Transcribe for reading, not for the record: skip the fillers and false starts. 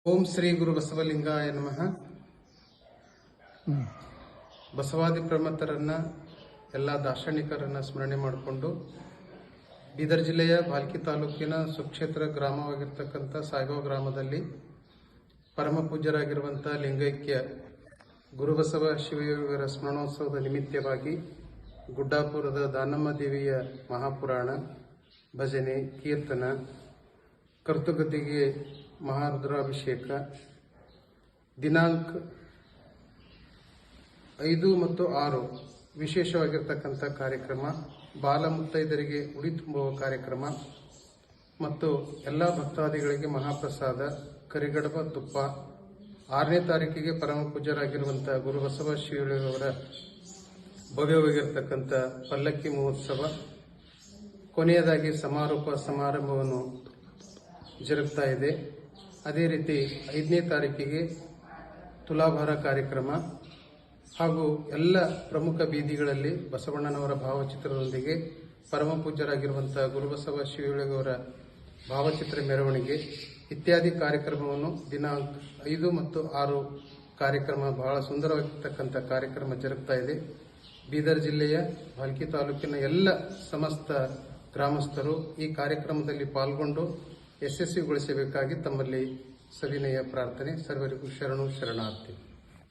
ಓಂ ಶ್ರೀ ಗುರು ಬಸವಲಿಂಗಾಯ ನಮಃ. ಬಸವಾದಿ ಪ್ರಮಥರನ್ನ ಎಲ್ಲ ದಾರ್ಶನಿಕರನ್ನ ಸ್ಮರಣೆ ಮಾಡಿಕೊಂಡು ಬೀದರ್ ಜಿಲ್ಲೆಯ ಭಾಲ್ಕಿ ತಾಲೂಕಿನ ಸುಕ್ಷೇತ್ರ ಗ್ರಾಮವಾಗಿರ್ತಕ್ಕಂಥ ಸಾಯ್ಗಾಂವ್ ಗ್ರಾಮದಲ್ಲಿ ಪರಮ ಪೂಜ್ಯರಾಗಿರುವಂಥ ಲಿಂಗೈಕ್ಯ ಗುರುಬಸವ ಶಿವಯೋಗಿಯವರ ಸ್ಮರಣೋತ್ಸವದ ನಿಮಿತ್ತವಾಗಿ ಗುಡ್ಡಾಪುರದ ದಾನಮ್ಮ ದೇವಿಯ ಮಹಾಪುರಾಣ, ಭಜನೆ, ಕೀರ್ತನ, ಕರ್ತುಗದ್ದಿಗೆ ಮಹಾರುದ್ರಾಭಿಷೇಕ ದಿನಾಂಕ 5 ಮತ್ತು 6 ವಿಶೇಷವಾಗಿರ್ತಕ್ಕಂಥ ಕಾರ್ಯಕ್ರಮ, ಬಾಲ ಮುತ್ತೈದರಿಗೆ ಉಡಿ ತುಂಬುವ ಕಾರ್ಯಕ್ರಮ ಮತ್ತು ಎಲ್ಲ ಭಕ್ತಾದಿಗಳಿಗೆ ಮಹಾಪ್ರಸಾದ, ಕರಿಗಡಬ ತುಪ್ಪ. 6ನೇ ತಾರೀಕಿಗೆ ಪರಮ ಪೂಜ್ಯರಾಗಿರುವಂಥ ಗುರುಬಸವ ಶಿವಯೋಗಿಯವರ ಭವ್ಯವಾಗಿರ್ತಕ್ಕಂಥ ಪಲ್ಲಕ್ಕಿ ಮಹೋತ್ಸವ, ಕೊನೆಯದಾಗಿ ಸಮಾರೋಪ ಸಮಾರಂಭವನ್ನು ಜರುಗ್ತಾ ಇದೆ. ಅದೇ ರೀತಿ 5ನೇ ತಾರೀಕಿಗೆ ತುಲಾಭಾರ ಕಾರ್ಯಕ್ರಮ ಹಾಗೂ ಎಲ್ಲ ಪ್ರಮುಖ ಬೀದಿಗಳಲ್ಲಿ ಬಸವಣ್ಣನವರ ಭಾವಚಿತ್ರದೊಂದಿಗೆ ಪರಮ ಪೂಜ್ಯರಾಗಿರುವಂಥ ಗುರುಬಸವ ಶಿವಯೋಗಿಯವರ ಭಾವಚಿತ್ರ ಮೆರವಣಿಗೆ ಇತ್ಯಾದಿ ಕಾರ್ಯಕ್ರಮವನ್ನು ದಿನಾಂಕ 5 ಮತ್ತು 6 ಕಾರ್ಯಕ್ರಮ ಬಹಳ ಸುಂದರವಾಗಿರ್ತಕ್ಕಂಥ ಕಾರ್ಯಕ್ರಮ ಜರುಗ್ತಾ ಇದೆ. ಬೀದರ್ ಜಿಲ್ಲೆಯ ಭಾಲ್ಕಿ ತಾಲೂಕಿನ ಎಲ್ಲ ಸಮಸ್ತ ಗ್ರಾಮಸ್ಥರು ಈ ಕಾರ್ಯಕ್ರಮದಲ್ಲಿ ಪಾಲ್ಗೊಂಡು ಯಶಸ್ವಿಗೊಳಿಸಬೇಕಾಗಿ ತಮ್ಮಲ್ಲಿ ಸವಿನಯ ಪ್ರಾರ್ಥನೆ. ಸರ್ವರಿಗೂ ಶರಣು ಶರಣಾರ್ಥಿ.